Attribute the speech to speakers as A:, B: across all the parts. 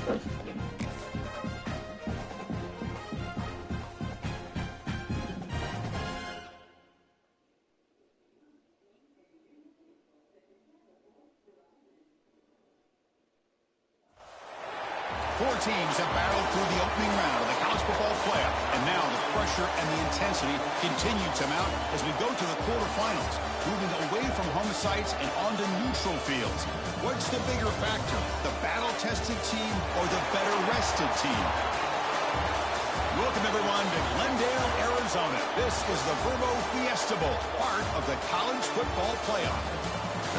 A: Four teams have battled through the opening round of the college football playoff, and now the pressure and the intensity continue to mount as we go to the quarterfinals, moving away from home sites and onto neutral fields. What's the bigger factor, the battle-tested team or the better-rested team? Welcome, everyone, to Glendale, Arizona. This is the Vrbo Fiesta Bowl, part of the college football playoff,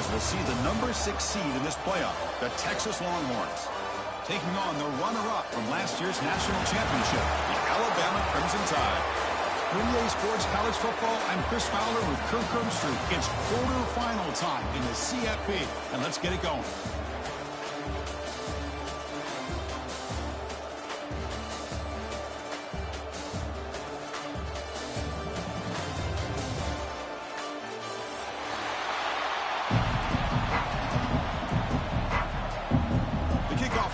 A: as we'll see the number 6 seed in this playoff, the Texas Longhorns, taking on the runner-up from last year's national championship, the Alabama Crimson Tide. For EA Sports College Football, I'm Chris Fowler with Kirk Herbstreit. It's quarterfinal time in the CFP, and let's get it going.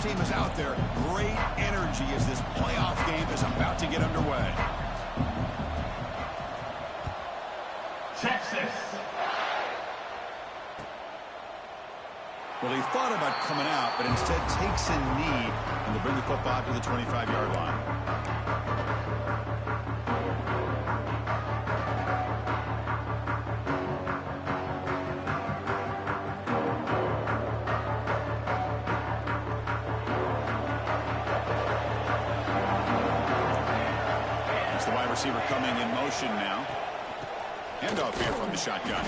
A: Team is out there. Great energy as this playoff game is about to get underway.
B: Texas.
A: Well, he thought about coming out, but instead takes a knee and to bring the football to the 25-yard line. Receiver coming in motion now. Handoff here from the shotgun.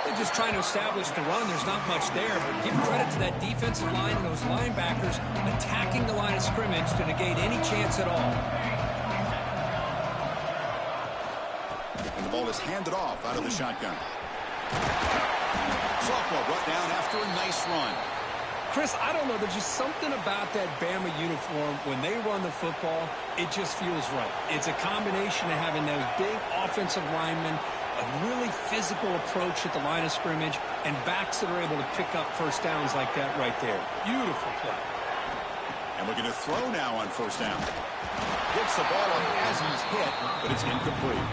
C: They're just trying to establish the run. There's not much there, but give credit to that defensive line and those linebackers attacking the line of scrimmage to negate any chance at all.
A: And the ball is handed off out of the shotgun. Softball brought down after a nice run.
C: Chris, I don't know. There's just something about that Bama uniform. When they run the football, it just feels right. It's a combination of having those big offensive linemen, a really physical approach at the line of scrimmage, and backs that are able to pick up first downs like that right there. Beautiful play.
A: And we're going to throw now on first down. Gets the ball up as he's hit, but it's incomplete.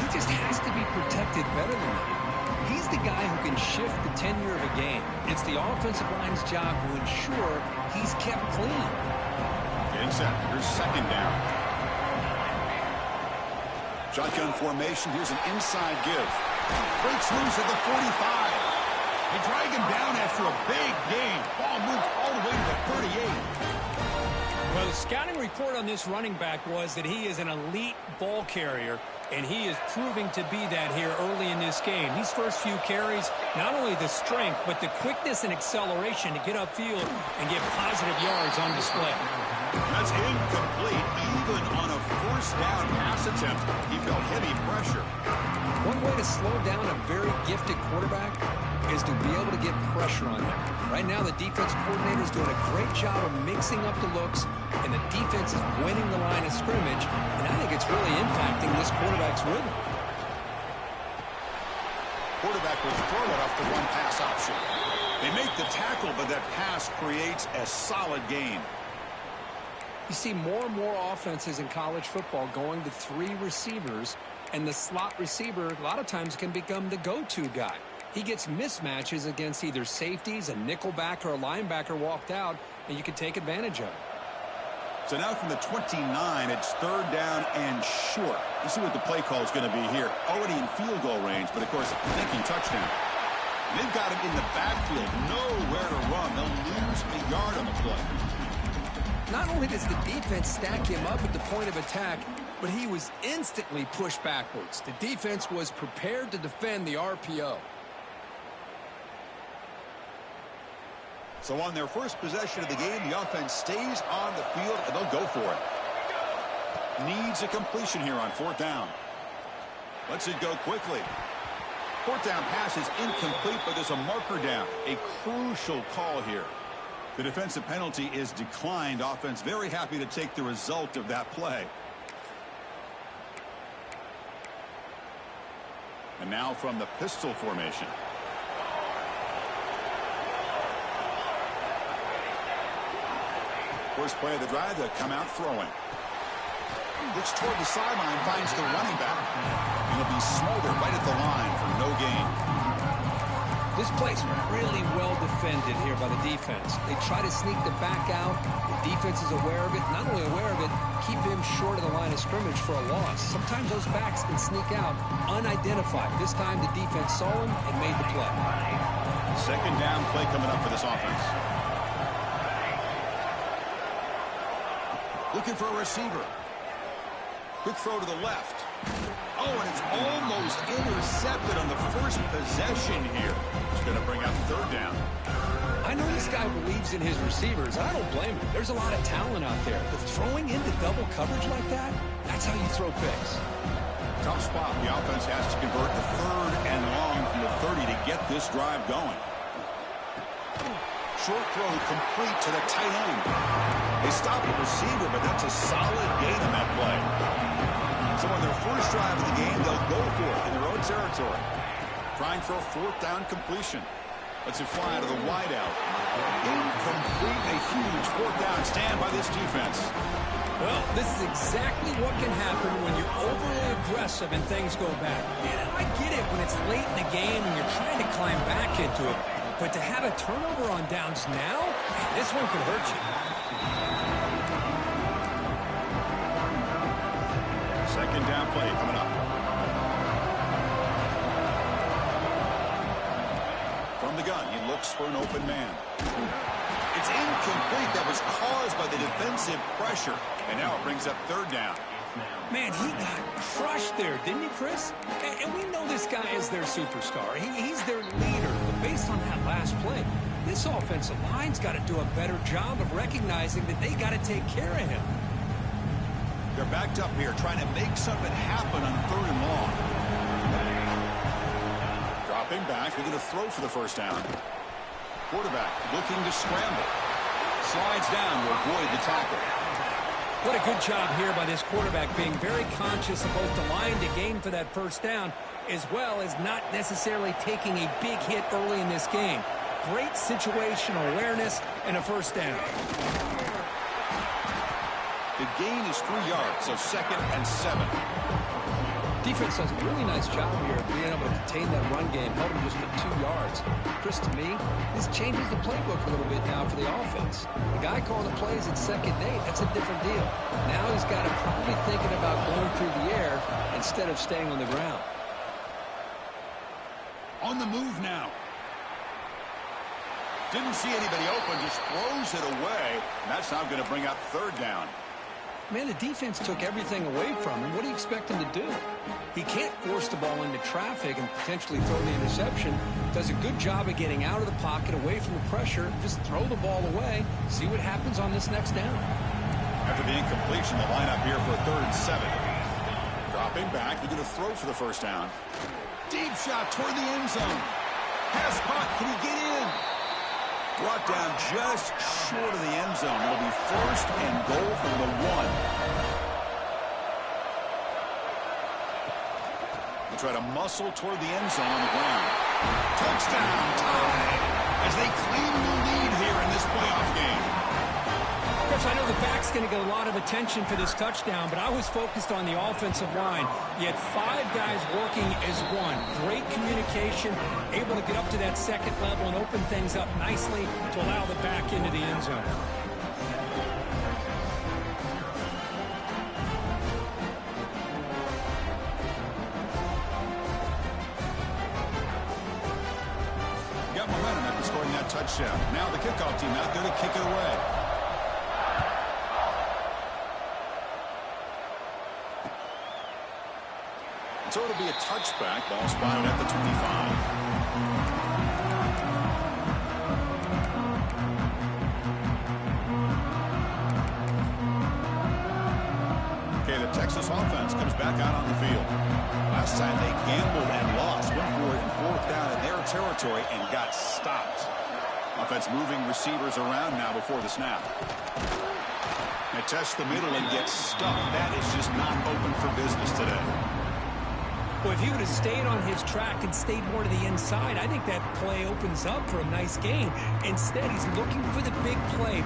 C: He just has to be protected better than that. He's the guy who can shift the tenure of a game. It's the offensive line's job to ensure he's kept clean.
A: Getting set. Here's second down. Shotgun formation. Here's an inside give. Breaks loose at the 45. They drag him down after a big gain. Ball moved all the way to the 38.
C: Well, the scouting report on this running back was that he is an elite ball carrier, and he is proving to be that here early in this game. These first few carries, not only the strength, but the quickness and acceleration to get upfield and get positive yards on display.
A: That's incomplete. Even on a first down pass attempt, he felt heavy pressure.
C: One way to slow down a very gifted quarterback is to be able to get pressure on him. Right now, the defense coordinator is doing a great job of mixing up the looks, and the defense is winning the line of scrimmage, and I think it's really impacting this quarterback's rhythm.
A: Quarterback will throw it off the one-pass option. They make the tackle, but that pass creates a solid gain.
C: You see more and more offenses in college football going to 3 receivers, and the slot receiver a lot of times can become the go-to guy. He gets mismatches against either safeties, a nickelback, or a linebacker walked out, and you can take advantage of it.
A: So now from the 29, it's third down and short. You see what the play call is going to be here. Already in field goal range, but of course, thinking touchdown. And they've got him in the backfield, nowhere to run. They'll lose a yard on the play.
C: Not only does the defense stack him up at the point of attack, but he was instantly pushed backwards. The defense was prepared to defend the RPO.
A: So on their first possession of the game, the offense stays on the field, and they'll go for it. Needs a completion here on fourth down. Lets it go quickly. Fourth down pass is incomplete, but there's a marker down. A crucial call here. The defensive penalty is declined. Offense very happy to take the result of that play. And now from the pistol formation. First play of the drive, to come out throwing. Looks toward the sideline, finds the running back. And he'll be smothered right at the line for no gain.
C: This play's really well defended here by the defense. They try to sneak the back out. The defense is aware of it. Not only aware of it, keep him short of the line of scrimmage for a loss. Sometimes those backs can sneak out unidentified. This time the defense saw him and made the play.
A: Second down play coming up for this offense. Looking for a receiver. Quick throw to the left. Oh, and it's almost intercepted on the first possession here. It's going to bring up third down.
C: I know this guy believes in his receivers. I don't blame him. There's a lot of talent out there. But throwing into double coverage like that, that's how you throw picks.
A: Tough spot. The offense has to convert the third and long from the 30 to get this drive going. Short throw complete to the tight end. They stop the receiver, but that's a solid gain on that play. So on their first drive of the game, they'll go for it in their own territory. Trying for a fourth down completion. Lets it fly to the wideout. Incomplete. A huge fourth down stand by this defense.
C: Well, this is exactly what can happen when you're overly aggressive and things go bad. And I get it when it's late in the game and you're trying to climb back into it. But to have a turnover on downs now, this one could hurt you.
A: Second down play coming up. From the gun, he looks for an open man. It's incomplete. That was caused by the defensive pressure. And now it brings up third down.
C: Man, he got crushed there, didn't he, Chris? And we know this guy is their superstar. He's their leader. But based on that last play, this offensive line's got to do a better job of recognizing that they got to take care of him.
A: They're backed up here, trying to make something happen on third and long. Dropping back, they're going to throw for the first down. Quarterback looking to scramble. Slides down to avoid the tackle.
C: What a good job here by this quarterback, being very conscious of both the line to gain for that first down, as well as not necessarily taking a big hit early in this game. Great situational awareness and a first down.
A: The gain is 3 yards, so 2nd and 7.
C: Defense does a really nice job here of being able to contain that run game, held him just for 2 yards. Chris, to me, this changes the playbook a little bit now for the offense. The guy calling the plays at 2nd and 8, that's a different deal. Now he's got to probably thinking about going through the air instead of staying on the ground.
A: On the move now. Didn't see anybody open, just throws it away. And that's now going to bring up third down.
C: Man, the defense took everything away from him. What do you expect him to do? He can't force the ball into traffic and potentially throw the interception. Does a good job of getting out of the pocket, away from the pressure. Just throw the ball away. See what happens on this next down.
A: After the incompletion, the lineup here for a 3rd and 7. Dropping back, they're going to throw for the first down. Deep shot toward the end zone. Pass caught. Can he get in? Brought down just short of the end zone. It'll be 1st and goal from the 1. They try to muscle toward the end zone on the ground. Touchdown, tie, as they claim the lead here in this playoff game.
C: Chris, I know the back's going to get a lot of attention for this touchdown, but I was focused on the offensive line. You had 5 guys working as one. Great communication, able to get up to that 2nd level and open things up nicely to allow the back into the end zone.
A: Got momentum after scoring that touchdown. Now the kickoff team out there to kick it away. So it'll be a touchback. Ball spotted at the 25. Okay, the Texas offense comes back out on the field. Last time they gambled and lost. Went for it in 4th down in their territory and got stopped. Offense moving receivers around now before the snap. They test the middle and get stuck. That is just not open for business today.
C: Well, if he would have stayed on his track and stayed more to the inside, I think that play opens up for a nice game. Instead, he's looking for the big play.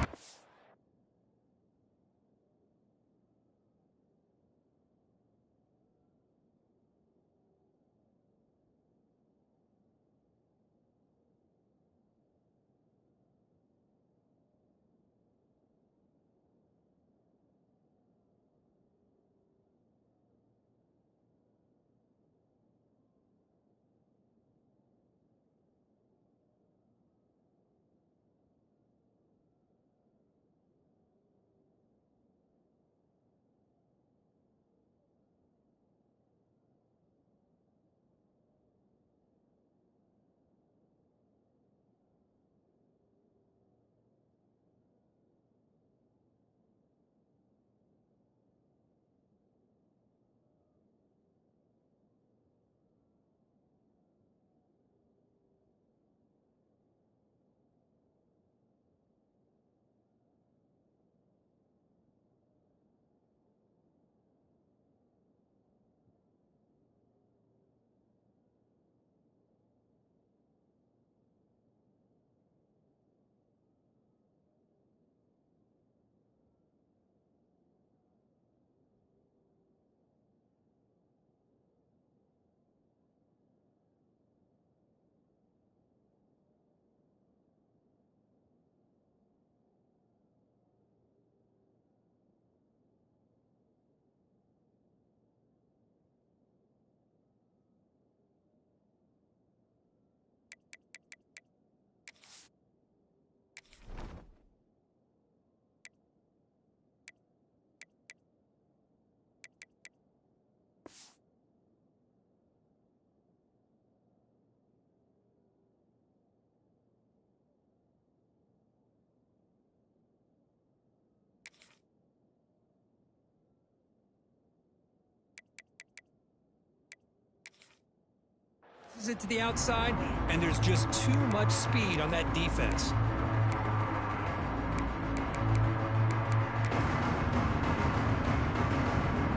C: it to the outside, and there's just too much speed on that defense.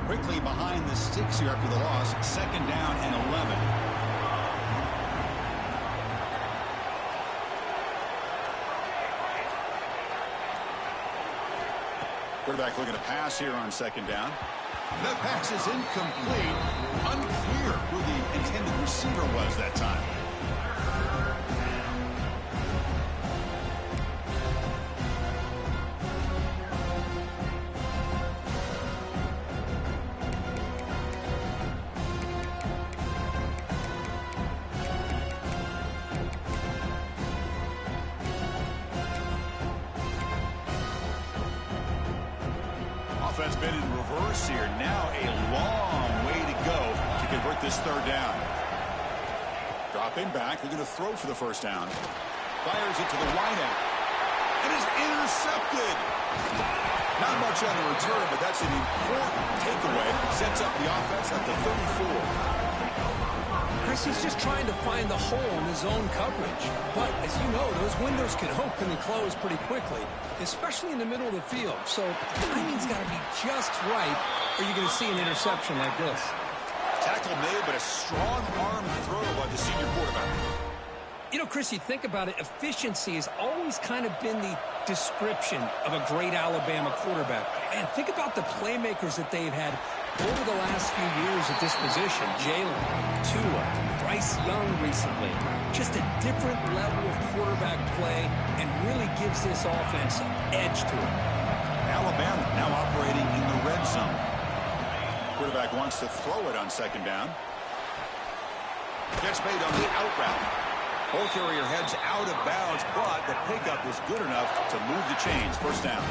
A: Quickly behind the sticks here after the loss. 2nd down and 11. Quarterback looking to pass here on 2nd down. The pass is incomplete. Unclear who the intended receiver was that time. Offense been in reverse here. Now a long way to go to convert this 3rd down. Dropping back. They're going to throw for the 1st down. Fires it to the wideout. It is intercepted. Not much on the return, but that's an important takeaway. Sets up the offense at the 34.
C: Chris, he's just trying to find the hole in his own coverage. But, as you know, those windows can open and close pretty quickly, especially in the middle of the field. So, timing's got to be just right, or you're going to see an interception like this.
A: Tackle made, but a strong arm throw by the senior quarterback.
C: You know, Chris, you think about it, efficiency has always kind of been the description of a great Alabama quarterback. And think about the playmakers that they've had over the last few years at this position. Jalen, Tua, Bryce Young recently. Just a different level of quarterback play and really gives this offense an edge to it.
A: Alabama now operating in the red zone. Quarterback wants to throw it on 2nd down. Catch made on the out route. Ball carrier heads out of bounds, but the pickup was good enough to move the chains. 1st down.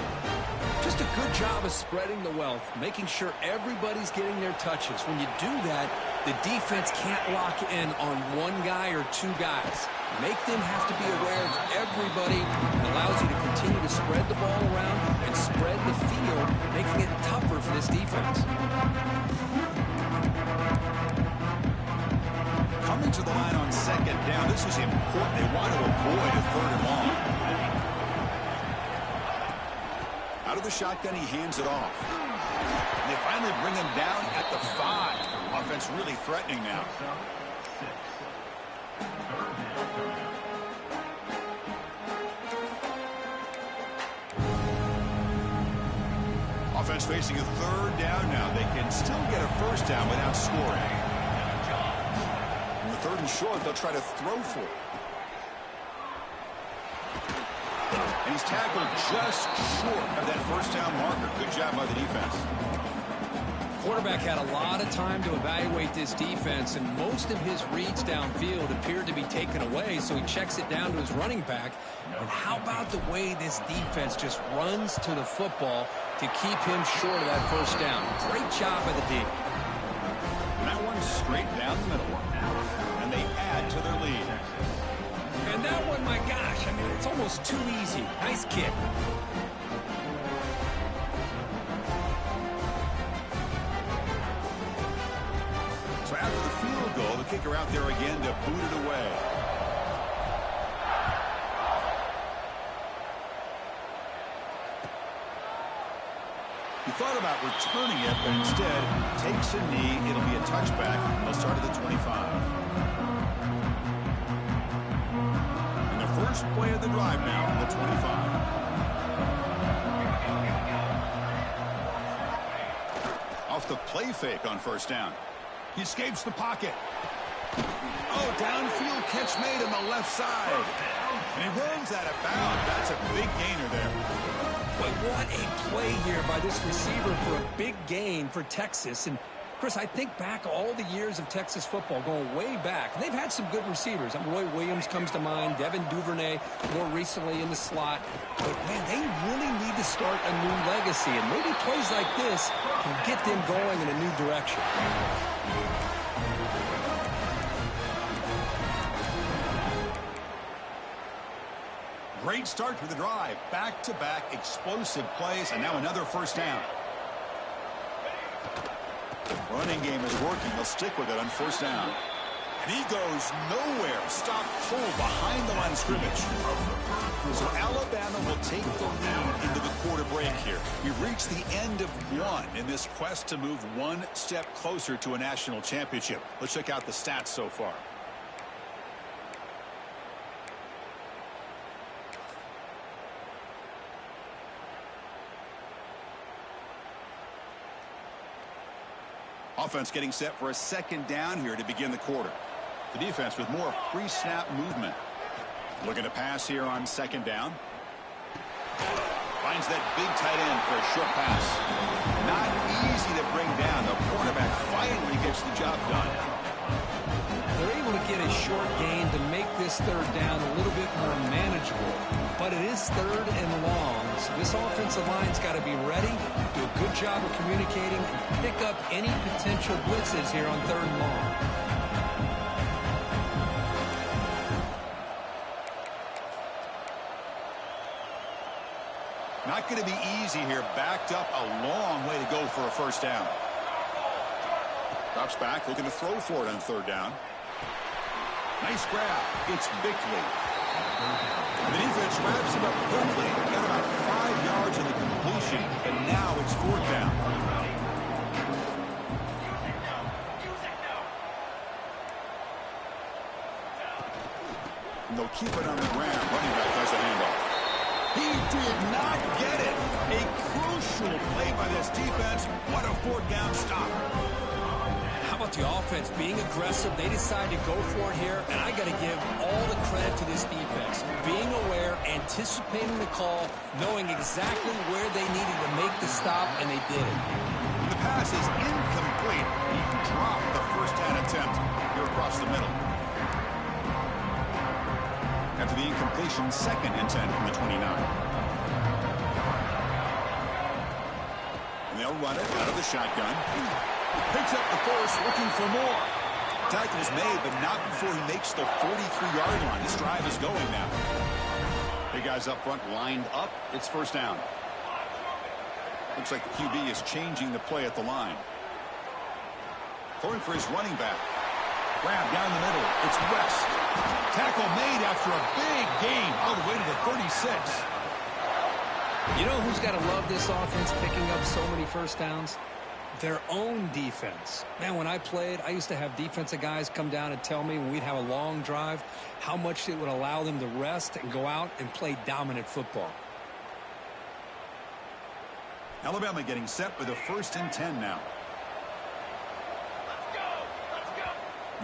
C: Just a good job of spreading the wealth, making sure everybody's getting their touches. When you do that, the defense can't lock in on one guy or 2 guys. Make them have to be aware of everybody. It allows you to continue to spread the ball around and spread the field, making it tougher for this defense.
A: Coming to the line on 2nd down. This is important. They want to avoid a 3rd and long. Out of the shotgun, he hands it off. And they finally bring him down at the 5. Offense really threatening now. Offense facing a 3rd down now. They can still get a 1st down without scoring. On the 3rd and short, they'll try to throw for it. And he's tackled just short of that 1st down marker. Good job by the defense.
C: Quarterback had a lot of time to evaluate this defense, and most of his reads downfield appeared to be taken away, so he checks it down to his running back. And how about the way this defense just runs to the football to keep him short of that 1st down? Great job by the D.
A: And that one's straight down the middle. And they add to their lead.
C: And that one, my gosh, I mean, it's almost too easy. Nice kick.
A: So after the field goal, the kicker out there again to boot it away. He thought about returning it, but instead takes a knee. It'll be a touchback. They'll start at the 25. And the first play of the drive now from the 25. Off the play fake on 1st down. He escapes the pocket. Oh, downfield catch made on the left side. And he runs out of bounds. That's a big gainer there.
C: But what a play here by this receiver for a big gain for Texas. And, Chris, I think back all the years of Texas football, going way back. They've had some good receivers. Roy Williams comes to mind, Devin Duvernay more recently in the slot. But, man, they really need to start a new legacy. And maybe plays like this can get them going in a new direction.
A: Great start to the drive. Back-to-back explosive plays, and now another 1st down. Running game is working. They'll stick with it on 1st down. And he goes nowhere. Stop cold behind the line of scrimmage. So Alabama will take the lead into the quarter break here. We've reached the end of one in this quest to move one step closer to a national championship. Let's check out the stats so far. Offense getting set for a second down here to begin the quarter. The defense with more pre-snap movement. Looking to pass here on second down. Finds that big tight end for a short pass. Not easy to bring down. The cornerback finally gets the job done.
C: They're able to get a short gain to make this third down a little bit more manageable. But it is third and long, so this offensive line's got to be ready, do a good job of communicating, and pick up any potential blitzes here on third and long.
A: Not going to be easy here. Backed up a long way to go for a first down. Drops back, looking to throw for it on third down. Nice grab. It's Bickley. The defense wraps him up quickly. Got about 5 yards on the completion, and now it's fourth down. And they'll keep it on the ground. Running back has a handoff. He did not get it. A crucial play by this defense. What a fourth down stop.
C: How about the offense being aggressive? They decide to go for it here, and I got to give all the credit to this defense. Being aware, anticipating the call, knowing exactly where they needed to make the stop, and they did it.
A: The pass is incomplete. He dropped the first down attempt here across the middle. After the incompletion, 2nd and 10 from the 29. And they'll run it out of the shotgun. Picks up the first, looking for more. Tackle is made, but not before he makes the 43-yard line. This drive is going now. Big guys up front lined up. It's first down. Looks like the QB is changing the play at the line. Throwing for his running back. Grab down the middle. It's West. Tackle made after a big gain all the way to the 36.
C: You know who's got to love this offense picking up so many first downs? Their own defense. Man, when I played, I used to have defensive guys come down and tell me when we'd have a long drive how much it would allow them to rest and go out and play dominant football.
A: Alabama getting set for the 1st and 10 now.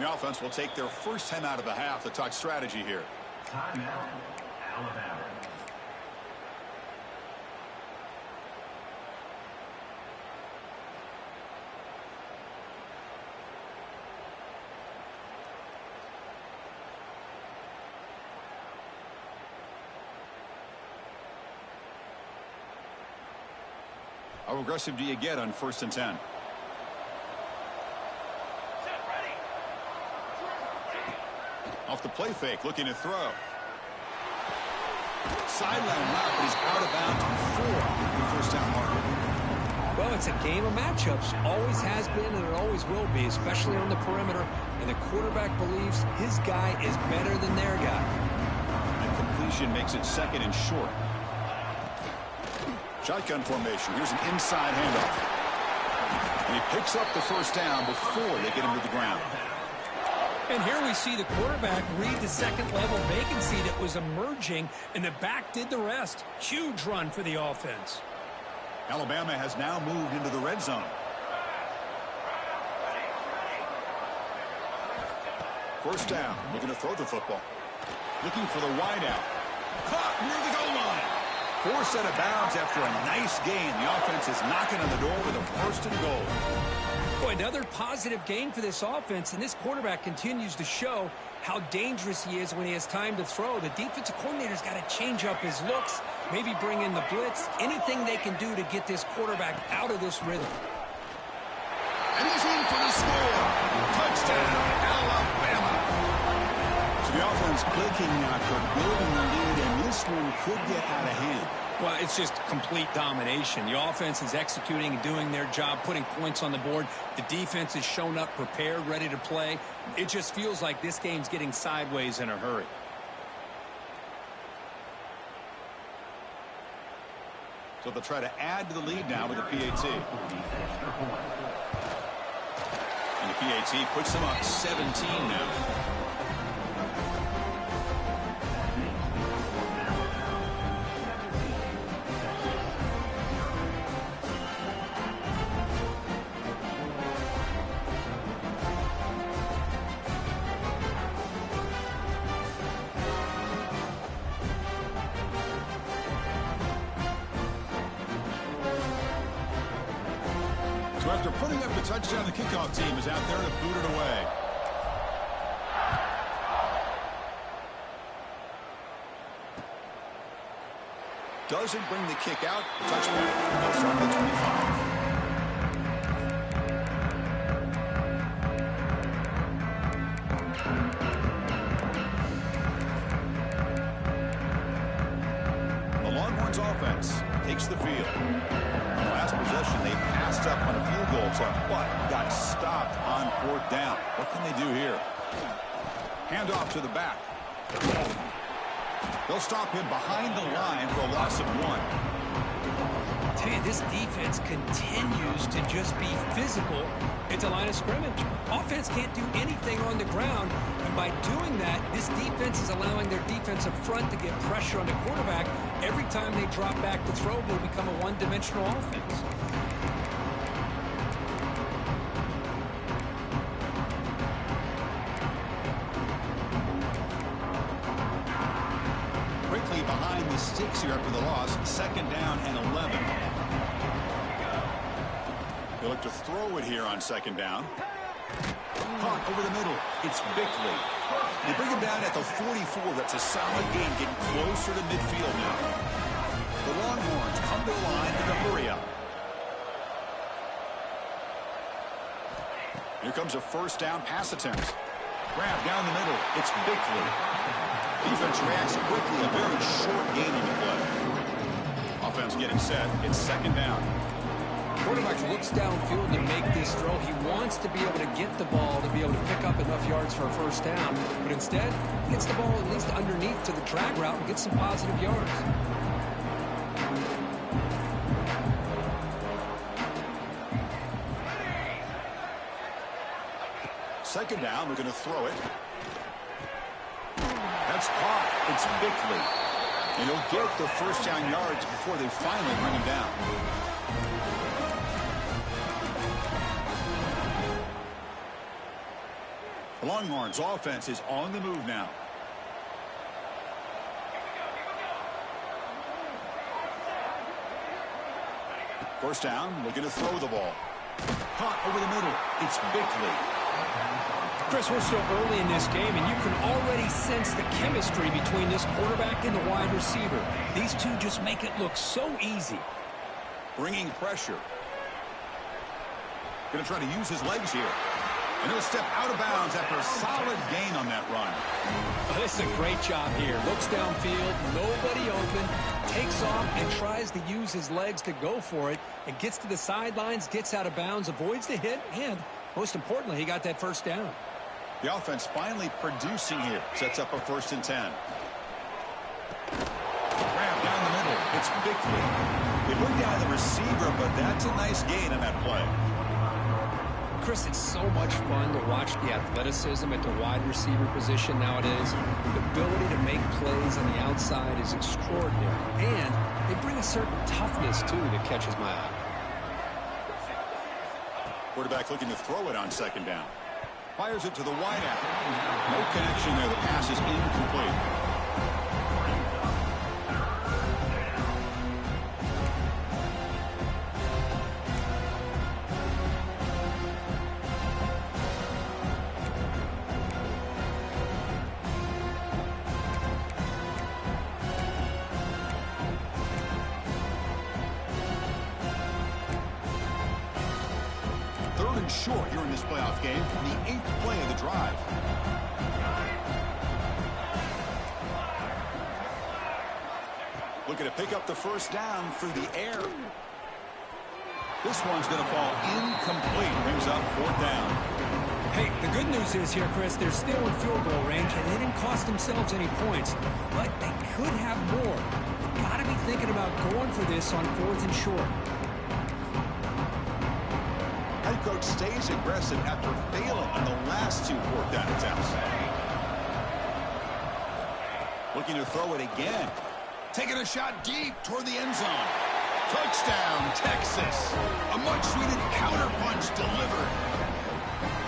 A: The offense will take their first time out of the half to talk strategy here.
B: Timeout, Alabama.
A: How aggressive do you get on 1st and 10? Off the play fake, looking to throw. Sideline route, but he's out of bounds before the first down marker.
C: Well, it's a game of matchups. Always has been, and it always will be, especially on the perimeter. And the quarterback believes his guy is better than their guy.
A: And completion makes it 2nd and short. Shotgun formation. Here's an inside handoff. And he picks up the first down before they get him to the ground.
C: And here we see the quarterback read the second-level vacancy that was emerging, and the back did the rest. Huge run for the offense.
A: Alabama has now moved into the red zone. First down, looking to throw the football. Looking for the wideout. Caught near the goal line. Forced out of bounds after a nice gain. The offense is knocking on the door with a 1st and goal.
C: Boy, another positive gain for this offense, and this quarterback continues to show how dangerous he is when he has time to throw. The defensive coordinator's got to change up his looks, maybe bring in the blitz, anything they can do to get this quarterback out of this rhythm.
A: And he's in for the score. Touchdown, Alabama. So the offense clicking now, building the lead, and this one could get out of hand.
C: Well, it's just complete domination. The offense is executing and doing their job, putting points on the board. The defense has shown up, prepared, ready to play. It just feels like this game's getting sideways in a hurry.
A: So they'll try to add to the lead now with the PAT. And the PAT puts them up 17 now. So after putting up the touchdown, the kickoff team is out there to boot it away. Doesn't bring the kick out. Touchback. They'll start at the 25. The Longhorns offense takes the field. On the last possession, they passed up on a field goal attempt, but got stopped on 4th down. What can they do here? Handoff to the back. They'll stop him behind the line for a loss of 1.
C: Tell you, this defense continues to just be physical at the line of scrimmage. Offense can't do anything on the ground, and by doing that, this defense is allowing their defensive front to get pressure on the quarterback. Every time they drop back to throw, they'll become a one-dimensional offense.
A: Quickly behind the sticks here after the loss. 2nd down and 11. They look to throw it here on 2nd down. Caught over the middle. It's Bickley. They bring him down at the 44. That's a solid gain, getting closer to midfield now. The Longhorns come to the line in a hurry up. Here comes a 1st down pass attempt. Grab down the middle. It's Bickley. Defense reacts quickly. A very short gain on the play. Offense getting set. It's 2nd down.
C: Quarterback looks downfield to make this throw. He wants to be able to get the ball to be able to pick up enough yards for a 1st down. But instead, he gets the ball at least underneath to the drag route and gets some positive yards.
A: Second down, we're going to throw it. That's caught. It's Bickley. And he'll get the 1st down yards before they finally bring him down. The Longhorns offense is on the move now. First down, looking to throw the ball. Caught over the middle. It's Bickley.
C: Chris, we're still early in this game, and you can already sense the chemistry between this quarterback and the wide receiver. These two just make it look so easy.
A: Bringing pressure. Going to try to use his legs here. And he'll step out of bounds after a solid gain on that run.
C: Oh, this is a great job here. Looks downfield, nobody open, takes off and tries to use his legs to go for it, and gets to the sidelines, gets out of bounds, avoids the hit, and most importantly, he got that 1st down.
A: The offense finally producing here. Sets up a 1st and 10. Grab down the middle. It's Bickley. They bring down the receiver, but that's a nice gain on that play.
C: Chris, it's so much fun to watch the athleticism at the wide receiver position nowadays. The ability to make plays on the outside is extraordinary. And they bring a certain toughness, too, that catches my eye.
A: Quarterback looking to throw it on 2nd down. Fires it to the wideout. No connection there. The pass is incomplete. Short here in this playoff game, the 8th play of the drive. Looking to pick up the first down through the air. This one's going to fall incomplete. Brings up 4th down.
C: Hey, the good news is here, Chris, they're still in field goal range, and they didn't cost themselves any points. But they could have more. You've got to be thinking about going for this on 4th and short.
A: Head coach stays aggressive after failing on the last 2 4th down attempts. Looking to throw it again. Taking a shot deep toward the end zone. Touchdown, Texas. A much-needed counterpunch delivered.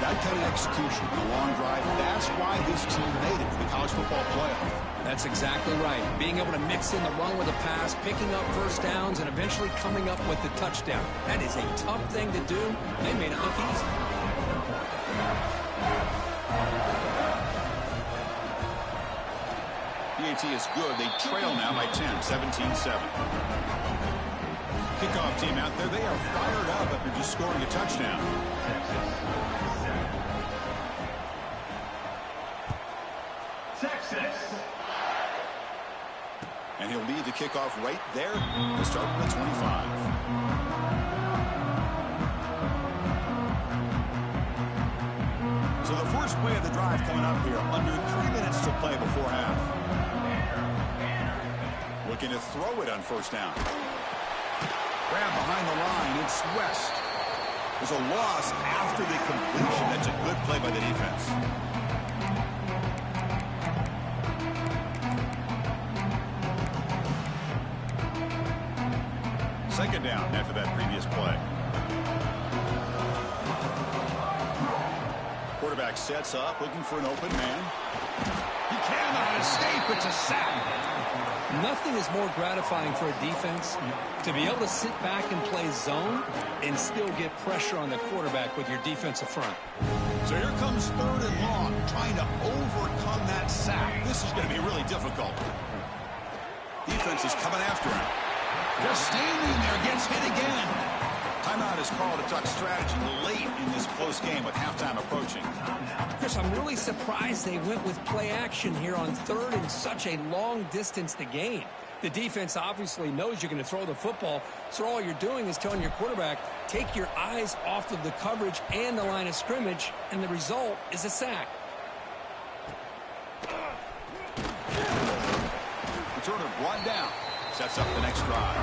A: That kind of execution, the long drive, that's why this team made it to the college football playoff.
C: That's exactly right. Being able to mix in the run with a pass, picking up first downs, and eventually coming up with the touchdown. That is a tough thing to do. They made it look easy.
A: PAT is good. They trail now by 10, 17-7. Kickoff team out there. They are fired up after just scoring a touchdown.
B: Texas.
A: And he'll lead the kickoff right there. We'll start from the 25. So the first play of the drive coming up here. Under 3 minutes to play before half. Looking to throw it on first down. Grab behind the line. It's West. There's a loss after the completion. That's a good play by the defense. Second down after that previous play. Quarterback sets up, looking for an open man. He cannot escape. It's a sack.
C: Nothing is more gratifying for a defense to be able to sit back and play zone and still get pressure on the quarterback with your defensive front.
A: So here comes 3rd and long, trying to overcome that sack. This is going to be really difficult. Defense is coming after him. Just standing there, gets hit again. Timeout is called to talk strategy late in this close game with halftime approaching.
C: Chris, I'm really surprised they went with play action here on 3rd and such a long distance to gain. The defense obviously knows you're going to throw the football, so all you're doing is telling your quarterback, take your eyes off of the coverage and the line of scrimmage, and the result is a sack.
A: Returner brought down. Sets up the next drive.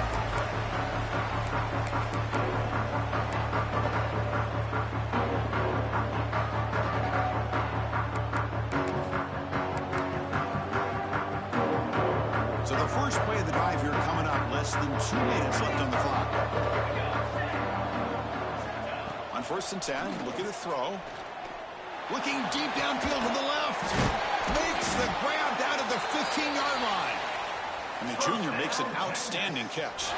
A: So the first play of the drive here coming up. Less than 2 minutes left on the clock. On 1st and 10, looking to throw. Looking deep downfield to the left. Makes the grab down at the 15-yard line. And the junior makes an outstanding catch.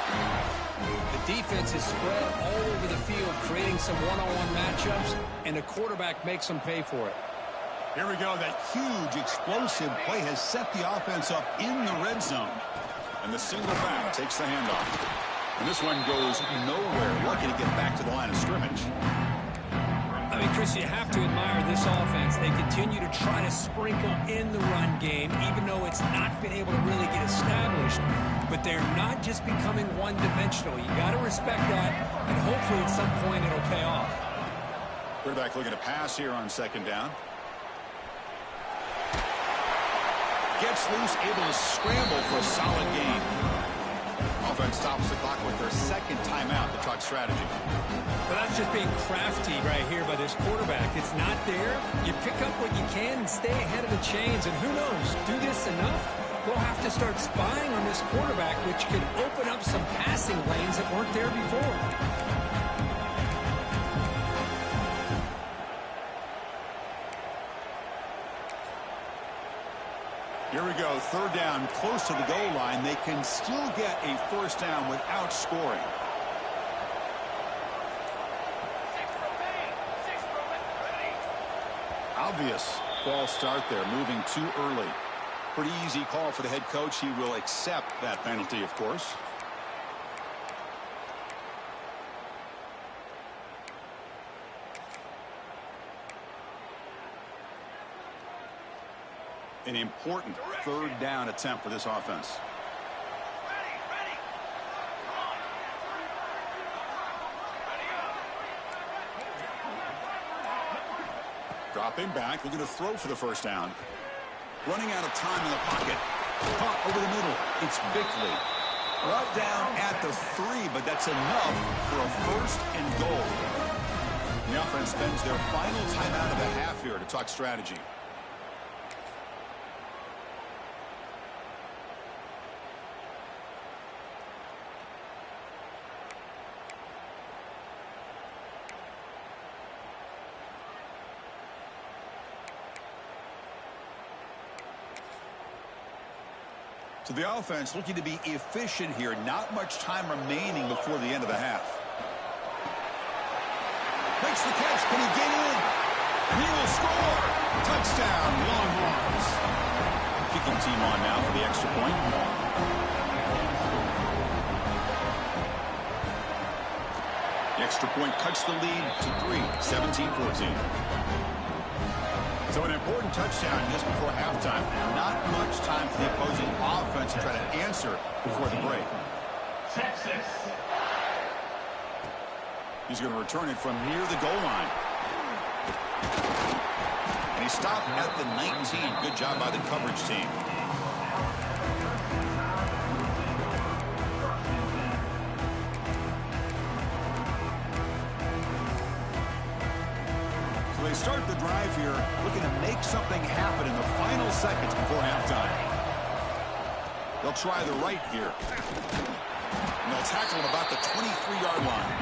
C: The defense is spread all over the field, creating some one-on-one matchups, and the quarterback makes them pay for it.
A: Here we go. That huge, explosive play has set the offense up in the red zone. And the single back takes the handoff. And this one goes nowhere. Lucky to get back to the line of scrimmage.
C: I mean, Chris, you have to admire this offense. They continue to try to sprinkle in the run game, even though it's not been able to really get established. But they're not just becoming one-dimensional. You got to respect that, and hopefully at some point it'll pay off.
A: Quarterback looking to pass here on 2nd down. Gets loose, able to scramble for a solid gain. Offense stops the clock with their 2nd timeout to talk strategy.
C: But that's just being crafty right here by this quarterback. It's not there. You pick up what you can and stay ahead of the chains. And who knows, do this enough, they'll have to start spying on this quarterback, which could open up some passing lanes that weren't there before.
A: Here we go, 3rd down, close to the goal line. They can still get a 1st down without scoring. Obvious false start there, moving too early. Pretty easy call for the head coach. He will accept that penalty, of course. An important 3rd down attempt for this offense. Dropping back, looking to throw for the first down. Running out of time in the pocket. Caught over the middle. It's Bickley. Brought down at the 3, but that's enough for a first and goal. The offense spends their final timeout of the half here to talk strategy. So the offense looking to be efficient here. Not much time remaining before the end of the half. Makes the catch. Can he get in? He will score. Touchdown, Longhorns. Kicking team on now for the extra point. The extra point cuts the lead to 3, 17-14. So an important touchdown just before halftime. Not much time for the opposing offense to try to answer before the break.
B: Texas.
A: He's going to return it from near the goal line. And he stopped at the 19. Good job by the coverage team. They start the drive here looking to make something happen in the final seconds before halftime. They'll try the right here. And they'll tackle at about the 23-yard line.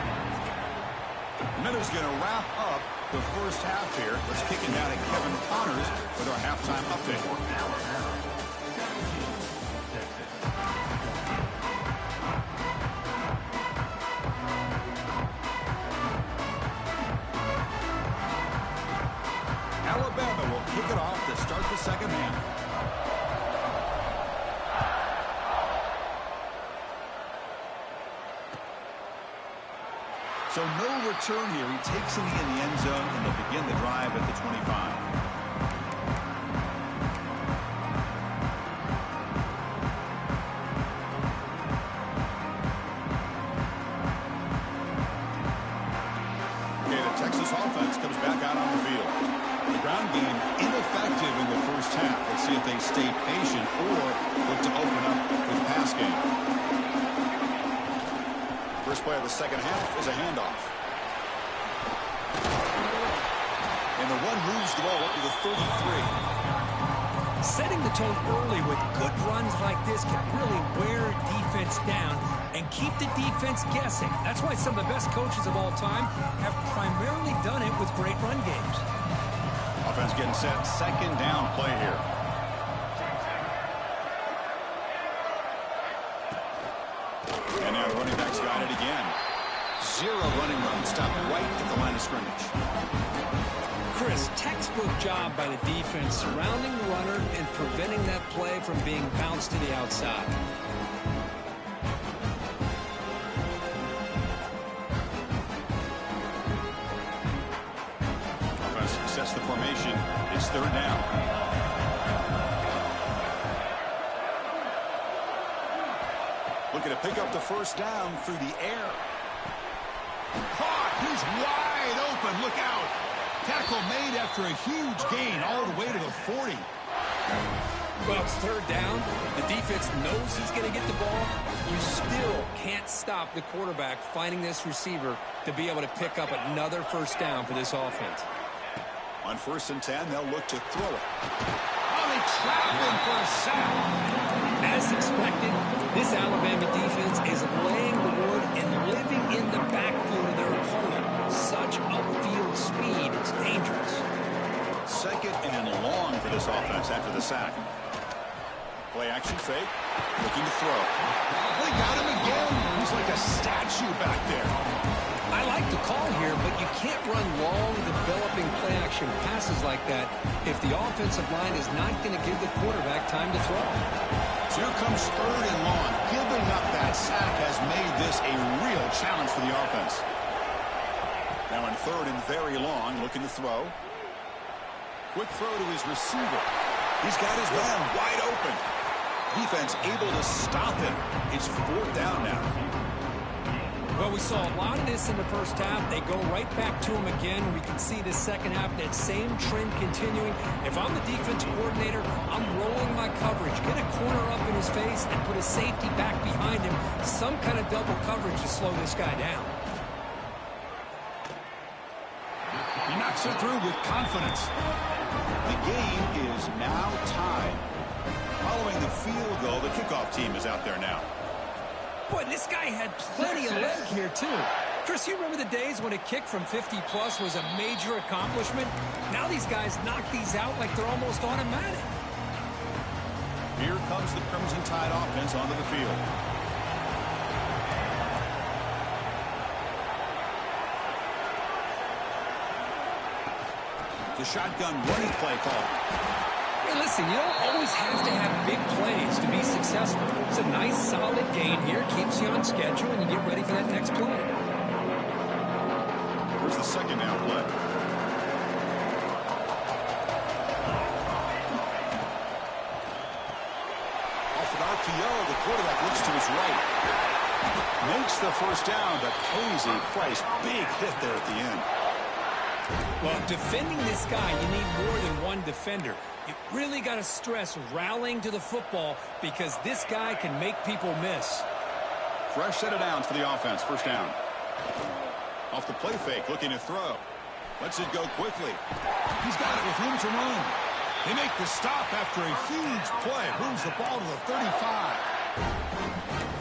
A: Minnows going to wrap up the first half here. Let's kick it down to Kevin Connors with our halftime update. Alabama will kick it off to start the second half. So no return here. He takes it in the end zone, and they'll begin the drive at the 25. Texas offense comes back out on the field. The ground game ineffective in the first half. Let's see if they stay patient or look to open up with pass game. First play of the second half is a handoff. And the one moves the ball up to the 33.
C: Setting the tone early with good runs like this can really wear defense down and keep the defense guessing. That's why some of the best coaches of all time have primarily done it with great run games.
A: Offense getting set. Second down play here. And now the running back's got it again. 0 running room. Stopped right at the line of scrimmage.
C: Chris, textbook job by the defense surrounding the runner and preventing that play from being bounced to the outside. Sets the formation. It's third down. Looking to pick up the first down through the air. Caught. He's wide open. Look out. Tackle made after a huge gain all the way to the 40. Well, it's third down. The defense knows he's going to get the ball. You still can't stop the quarterback finding this receiver to be able to pick up another first down for this offense. On 1st and 10, they'll look to throw it. Oh, they trap him for a sack. As expected, this Alabama defense is laying the wood and living in the backfield of their opponent. Such upfield speed, it's dangerous. Second and long for this offense after the sack. Play action fake, looking to throw. They got him again. He's like a statue back there. I like the call here, but you can't run long, developing play-action passes like that if the offensive line is not going to give the quarterback time to throw. So here comes third and long. Giving up that sack has made this a real challenge for the offense. Now in third and very long, looking to throw. Quick throw to his receiver. He's got his man wide open. Defense able to stop him. It's fourth down now. Well, we saw a lot of this in the first half. They go right back to him again. We can see the second half, that same trend continuing. If I'm the defensive coordinator, I'm rolling my coverage. Get a corner up in his face and put a safety back behind him. Some kind of double coverage to slow this guy down.
A: He knocks it through with confidence. The game is now tied. Following the field goal, the kickoff team is out there now.
C: Boy, this guy had plenty of leg here, too. Chris, you remember the days when a kick from 50-plus was a major accomplishment? Now these guys knock these out like they're almost automatic.
A: Here comes the Crimson Tide offense onto the field. The shotgun running play call.
C: Hey, listen, you don't always have to have big plays to be successful. It's a nice, solid gain here. Keeps you on schedule, and you get ready for that next play.
A: Here's the second down play. Off an RPO, the quarterback looks to his right. Makes the first down, but pays a price. Big hit there at the end.
C: Well, defending this guy, you need more than one defender. You really got to stress rallying to the football because this guy can make people miss.
A: Fresh set of downs for the offense. First down. Off the play fake, looking to throw. Lets it go quickly. He's got it with room to run. They make the stop after a huge play. Moves the ball to the 35.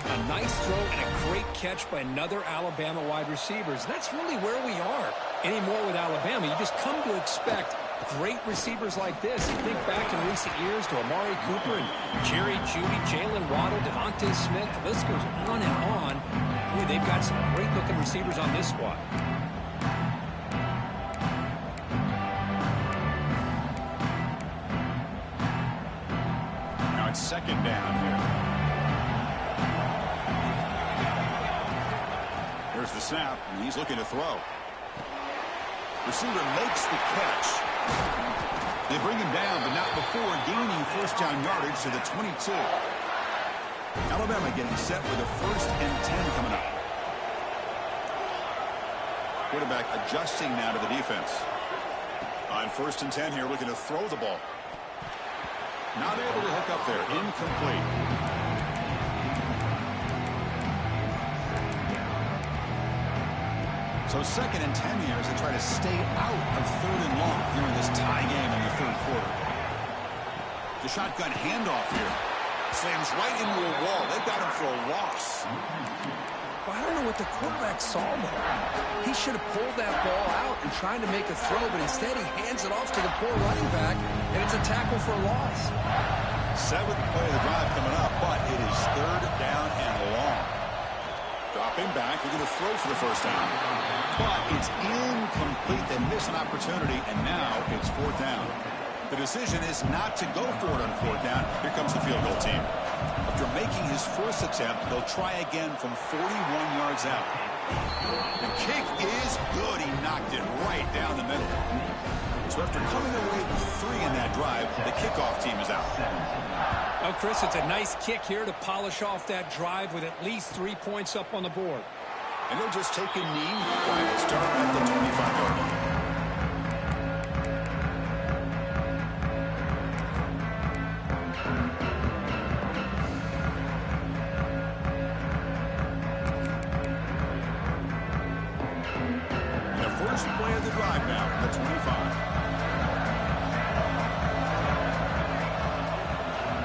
C: A nice throw and a great catch by another Alabama wide receivers. That's really where we are anymore with Alabama. You just come to expect great receivers like this. You think back in recent years to Amari Cooper and Jerry Jeudy, Jalen Waddle, Devontae Smith. The list goes on and on. Boy, they've got some great-looking receivers on this squad.
A: Now it's second down here. Here's the snap, and he's looking to throw. Receiver makes the catch. They bring him down, but not before gaining first down yardage to the 22. Alabama getting set with a 1st and 10 coming up. Quarterback adjusting now to the defense. On 1st and 10 here, looking to throw the ball. Not able to hook up there. Incomplete. So 2nd and 10 here as they try to stay out of 3rd and long here in this tie game in the 3rd quarter. The shotgun handoff here. Slams right into a wall. They've got him for a loss.
C: Well, I don't know what the quarterback saw there. He should have pulled that ball out and tried to make a throw, but instead he hands it off to the poor running back, and it's a tackle for a loss.
A: 7th play of the drive coming up, but it is 3rd down and long. Dropping back, looking to throw for the first down. But it's incomplete. They miss an opportunity, and now it's 4th down. The decision is not to go for it on 4th down. Here comes the field goal team. After making his first attempt, they'll try again from 41 yards out. The kick is good. He knocked it right down the middle. So after coming away with 3 in that drive, the kickoff team is out.
C: Oh, Chris, it's a nice kick here to polish off that drive with at least 3 points up on the board.
A: And they'll just take a knee while they start at the 25-yard line. The first play of the drive now from the 25.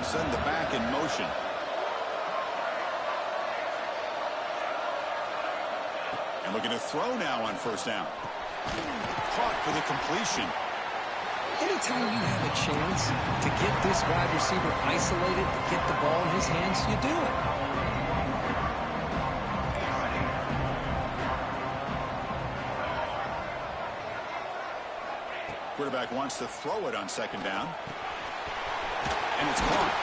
A: Send the back in motion. And looking to throw now on 1st down. Caught for the completion.
C: Anytime you have a chance to get this wide receiver isolated, to get the ball in his hands, you do it.
A: Quarterback wants to throw it on 2nd down. And it's caught.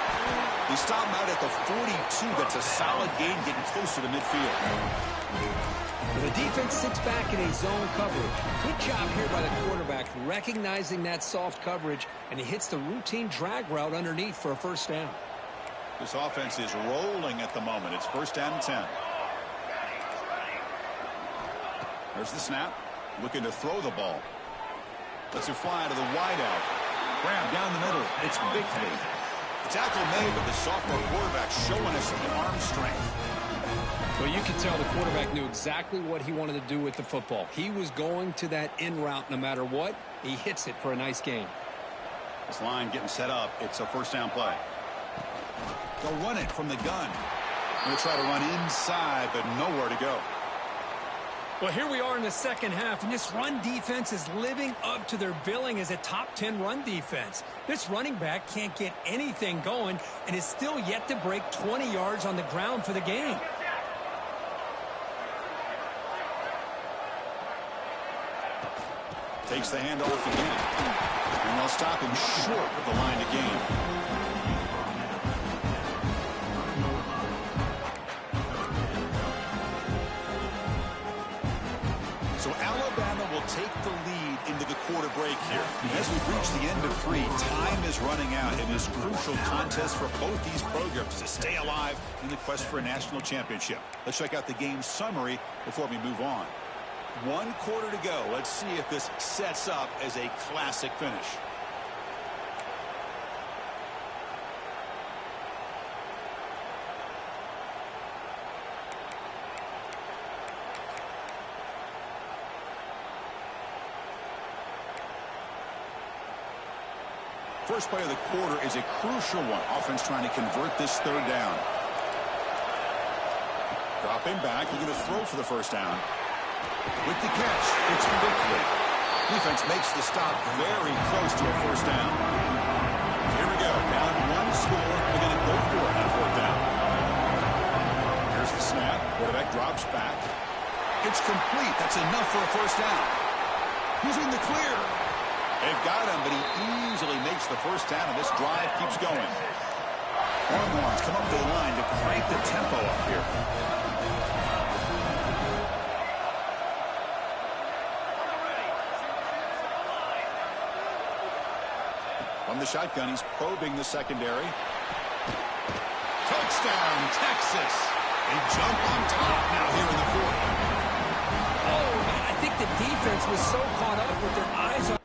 A: He stopped him out at the 42. That's a solid gain, getting closer to midfield.
C: Well, the defense sits back in a zone coverage. Good job here by the quarterback, recognizing that soft coverage, and he hits the routine drag route underneath for a 1st down.
A: This offense is rolling at the moment. It's 1st down and 10. There's the snap. Looking to throw the ball. Lets it fly to the wideout. Grab down the middle. It's Bickley. Tackle made, but the sophomore quarterback showing us the arm strength.
C: Well, you can tell the quarterback knew exactly what he wanted to do with the football. He was going to that in route no matter what. He hits it for a nice gain.
A: This line getting set up. It's a first down play. They'll run it from the gun. They'll try to run inside, but nowhere to go.
C: Well, here we are in the second half, and this run defense is living up to their billing as a top 10 run defense. This running back can't get anything going and is still yet to break 20 yards on the ground for the game.
A: Takes the handoff again. And they'll stop him short of the line to gain. So Alabama will take the lead into the quarter break here. As we reach the end of 3, time is running out in this crucial contest for both these programs to stay alive in the quest for a national championship. Let's check out the game summary before we move on. 1 quarter to go. Let's see if this sets up as a classic finish. First play of the quarter is a crucial one. Offense trying to convert this third down. Dropping back. He's going to throw for the first down. With the catch, it's Bickley. Defense makes the stop very close to a first down. Here we go. Down 1 score. They're going to go for it on 4th down. Here's the snap. Quarterback drops back. It's complete. That's enough for a first down. He's in the clear. They've got him, but he easily makes the first down, and this drive keeps going. Longhorns come up to the line to crank the tempo up here. From the shotgun, he's probing the secondary. Touchdown, Texas. They jump on top now here in the 4th.
C: Oh, man, I think the defense was so caught up with their eyes on.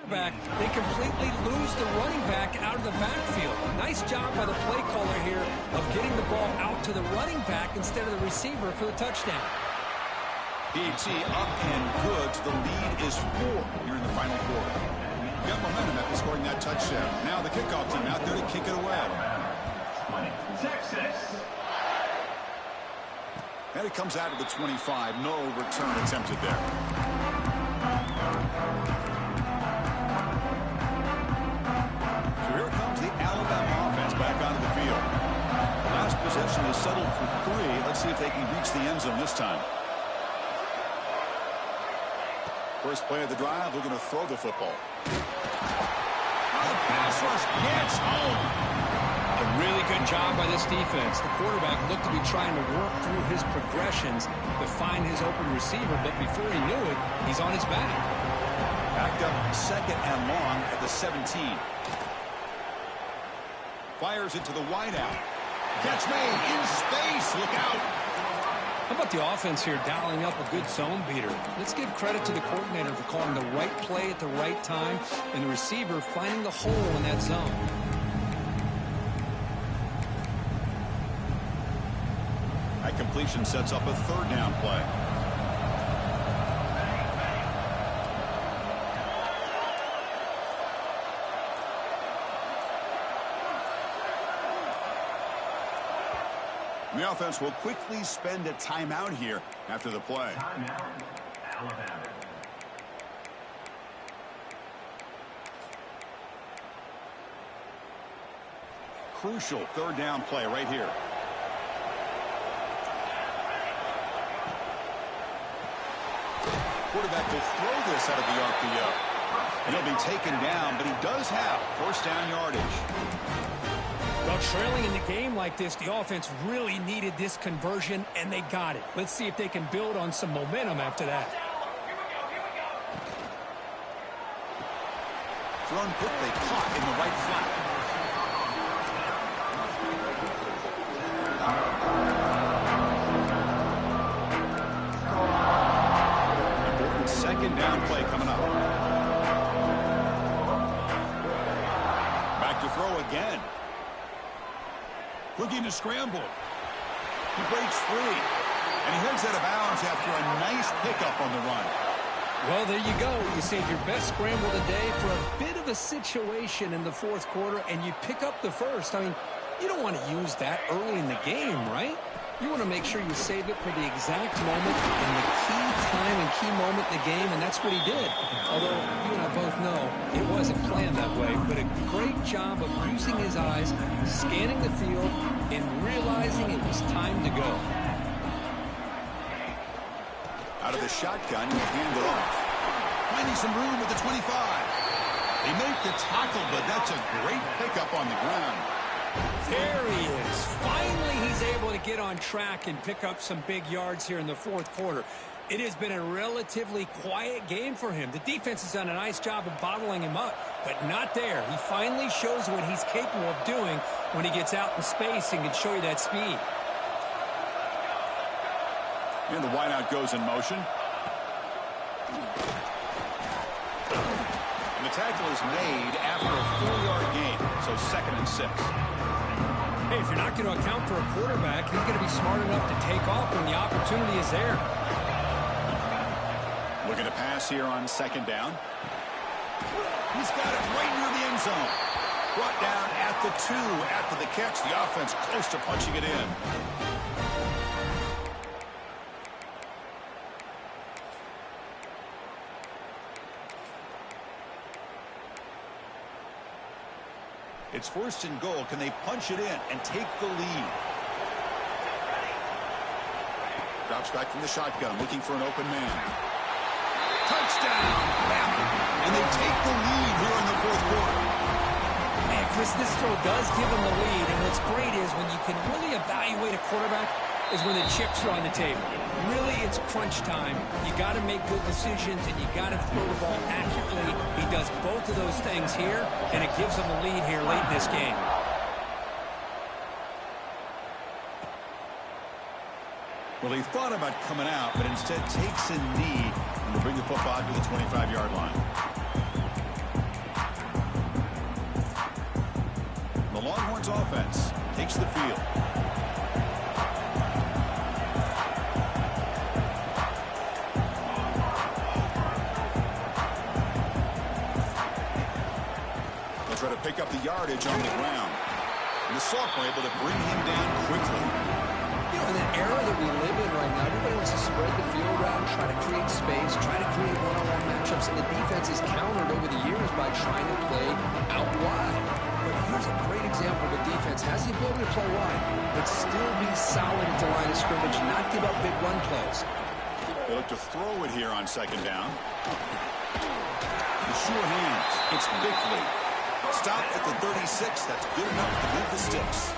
C: They completely lose the running back out of the backfield. Nice job by the play caller here of getting the ball out to the running back instead of the receiver for the touchdown.
A: PAT up and good. The lead is 4 here in the final quarter. Got momentum after scoring that touchdown. Now the kickoff team out there to kick it away.
B: Texas.
A: And it comes out of the 25. No return attempted there. So here comes the Alabama offense back onto the field. The last possession is settled for 3. Let's see if they can reach the end zone this time. First play of the drive, we're going to throw the football. The pass rush gets home.
C: A really good job by this defense. The quarterback looked to be trying to work through his progressions to find his open receiver, but before he knew it, he's on his back.
A: Backed up 2nd and long at the 17. Fires into the wideout. Catch made in space. Look out.
C: How about the offense here dialing up a good zone beater? Let's give credit to the coordinator for calling the right play at the right time and the receiver finding the hole in that zone.
A: completion sets up a third down play. The offense will quickly spend a timeout here after the play.
B: Timeout, Alabama.
A: Crucial third down play right here. Quarterback will throw this out of the RPO. And he'll be taken down, but he does have first down yardage.
C: Well, trailing in the game like this, the offense really needed this conversion, and they got it. Let's see if they can build on some momentum after that.
A: Thrown quickly, caught in the right flat. Important second down play coming up. Back to throw again. Looking to scramble. He breaks free. And he heads out of bounds after a nice pickup on the run.
C: Well, there you go. You save your best scramble today for a bit of a situation in the fourth quarter, and you pick up the first. I mean, you don't want to use that early in the game, right? You want to make sure you save it for the exact moment and the key time and key moment in the game, and that's what he did. Although you and I both know it wasn't planned that way, but a great job of using his eyes, scanning the field, and realizing it was time to go.
A: Out of the shotgun, you hand it off. Finding some room at the 25. They make the tackle, but that's a great pickup on the ground.
C: There he is. Finally, he's able to get on track and pick up some big yards here in the fourth quarter. It has been a relatively quiet game for him. The defense has done a nice job of bottling him up, but not there. He finally shows what he's capable of doing when he gets out in space and can show you that speed.
A: And the wideout goes in motion. And the tackle is made after a 4-yard gain, so 2nd and 6.
C: Hey, if you're not going to account for a quarterback, he's going to be smart enough to take off when the opportunity is there.
A: Looking to pass here on 2nd down. He's got it right near the end zone. Brought down at the 2 after the catch. The offense close to punching it in. It's 1st and goal. Can they punch it in and take the lead? Drops back from the shotgun, looking for an open man. Touchdown, Bama. And they take the lead here in the fourth quarter.
C: Man, Chris, this throw does give him the lead, and what's great is when you can really evaluate a quarterback is when the chips are on the table. Really, it's crunch time. You got to make good decisions, and you got to throw the ball accurately. He does both of those things here, and it gives him the lead here late in this game.
A: Well, he thought about coming out, but instead takes a knee and will bring the football to the 25-yard line. The Longhorns offense takes the field. They'll try to pick up the yardage on the ground. And the Sophomore able to bring him down quickly.
C: You know, in the era that we live in right now, everybody wants to spread the field out, try to create space, try to create one-on-one matchups, and the defense is countered over the years by trying to play out wide. But here's a great example of a defense has the ability to play wide, but still be solid at the line of scrimmage, not give up big run plays.
A: They look to throw it here on 2nd down. The sure hands. It's Bickley. Stopped at the 36. That's good enough to move the sticks.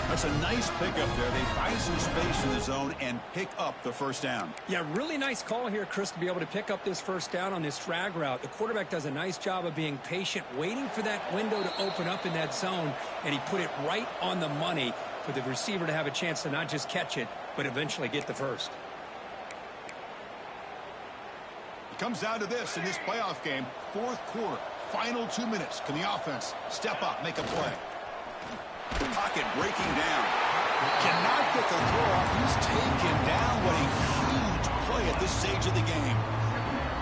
A: That's a nice pickup there. They find some space in the zone and pick up the first down.
C: Yeah, really nice call here, Chris, to be able to pick up this first down on this drag route. The quarterback does a nice job of being patient, waiting for that window to open up in that zone, and he put it right on the money for the receiver to have a chance to not just catch it, but eventually get the first.
A: It comes down to this in this playoff game. Fourth quarter, final 2 minutes. Can the offense step up, make a play? Pocket breaking down. Cannot get the throw off. He's taken down. What a huge play at this stage of the game.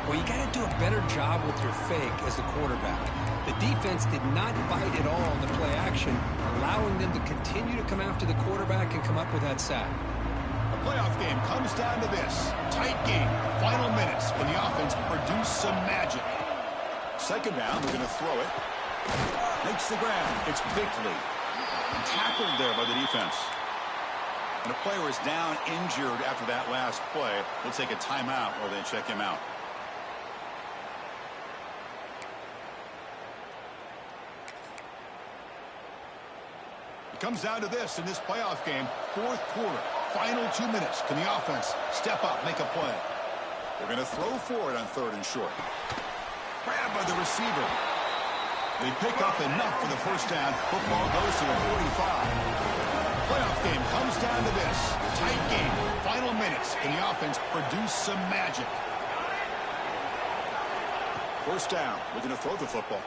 C: Well, you got to do a better job with your fake as the quarterback. The defense did not bite at all in the play action, allowing them to continue to come after the quarterback and come up with that sack.
A: The playoff game comes down to this. Tight game. Final minutes. Can the offense produce some magic? Second down. We're going to throw it. Makes the grab. It's Bickley. Tackled there by the defense. And a player is down injured after that last play. We'll take a timeout while they check him out. It comes down to this in this playoff game. Fourth quarter. Final 2 minutes. Can the offense step up, make a play? They're going to throw for it on third and short. Grabbed by the receiver. They pick up enough for the first down. Football goes to the 45. Playoff game comes down to this. Tight game. Final minutes. Can the offense produce some magic? First down. We're going to throw the football.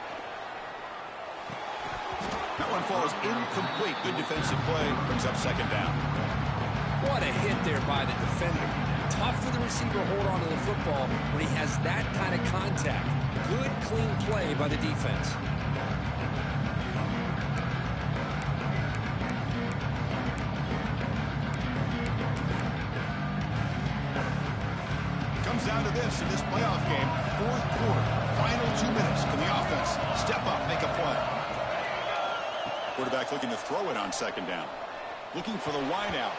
A: That one falls incomplete. Good defensive play. Brings up second down.
C: What a hit there by the defender. Tough for the receiver to hold on to the football when he has that kind of contact. Good, clean play by the defense.
A: Comes down to this in this playoff game. Fourth quarter. Final 2 minutes. Can the offense step up, make a play? Quarterback looking to throw it on second down. Looking for the wideout.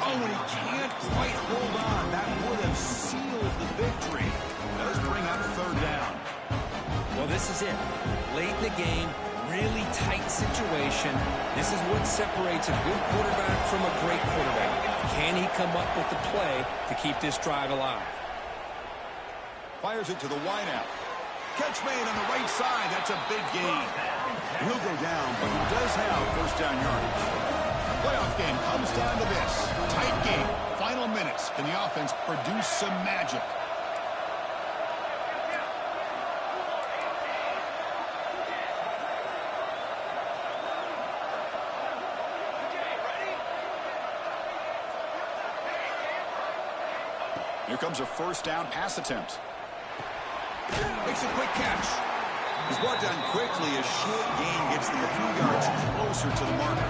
A: Oh, and he can't quite hold on. That would have sealed the victory. Does bring up third down.
C: Well, this is it. Late in the game, really tight situation. This is what separates a good quarterback from a great quarterback. Can he come up with the play to keep this drive alive?
A: Fires it to the wideout. Catch made on the right side. That's a big gain. He'll go down, but he does have first down yardage. Playoff game comes down to this. Tight game. Final minutes. Can the offense produce some magic? Here comes a first down pass attempt. Makes a quick catch. He's brought down quickly. A short gain gets them a few yards closer to the marker.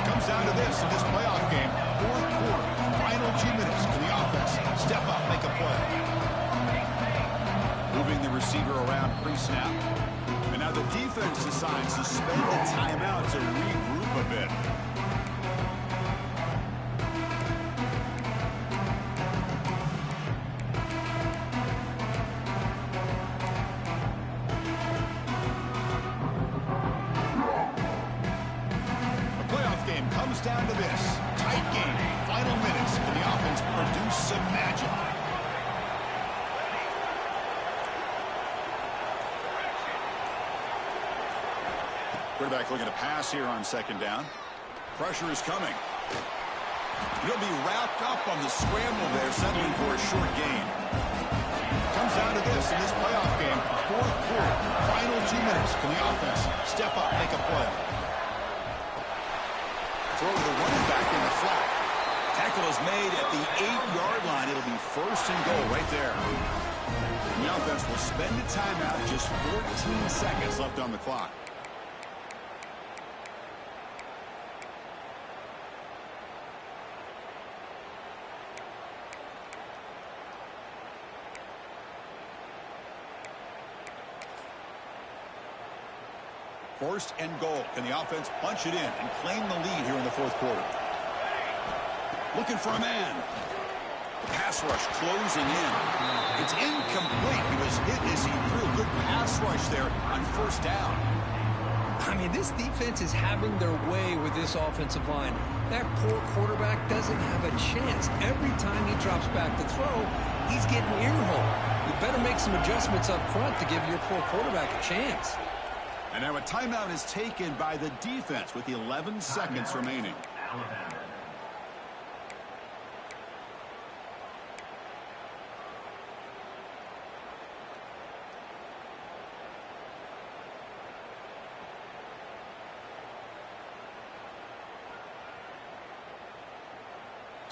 A: Comes down to this in this playoff game. Fourth quarter. Final 2 minutes. Can the offense step up, make a play? Moving the receiver around pre-snap. And now the defense decides to spend the timeout to regroup a bit. Down to this. Tight game. Final minutes. Can the offense produce some magic? Quarterback looking to pass here on second down. Pressure is coming. He'll be wrapped up on the scramble there, settling for a short gain. Comes down to this in this playoff game. Fourth quarter. Final 2 minutes. Can the offense step up, make a play? Throw to the running back in the flat. Tackle is made at the 8-yard line. It'll be first and goal right there. The offense will spend a timeout. Just 14 seconds left on the clock. First and goal. Can the offense punch it in and claim the lead here in the fourth quarter? Looking for a man. The pass rush closing in. It's incomplete. He was hit as he threw. Good pass rush there on first down.
C: I mean, this defense is having their way with this offensive line. That poor quarterback doesn't have a chance. Every time he drops back to throw, he's getting earhole. You better make some adjustments up front to give your poor quarterback a chance.
A: And now a timeout is taken by the defense with 11 seconds remaining.
B: Alabama.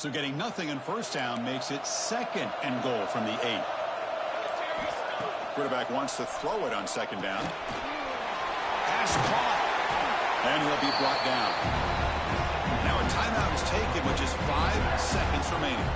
A: So getting nothing on first down makes it 2nd and goal from the 8. Quarterback wants to throw it on 2nd down. Pass caught. And he'll be brought down. Now a timeout is taken with just 5 seconds remaining.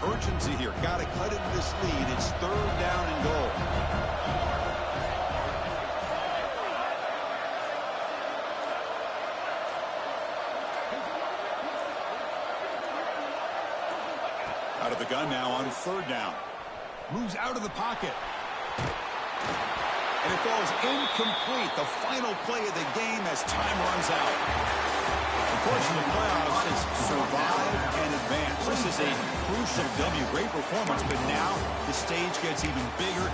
A: Urgency here. Got to cut into this lead. It's 3rd down and goal. Out of the gun now on 3rd down. Moves out of the pocket. And it falls incomplete. The final play of the game as time runs out. Of course, in the playoffs, it's survive and advance. This is a crucial W. Great performance, but now the stage gets even bigger.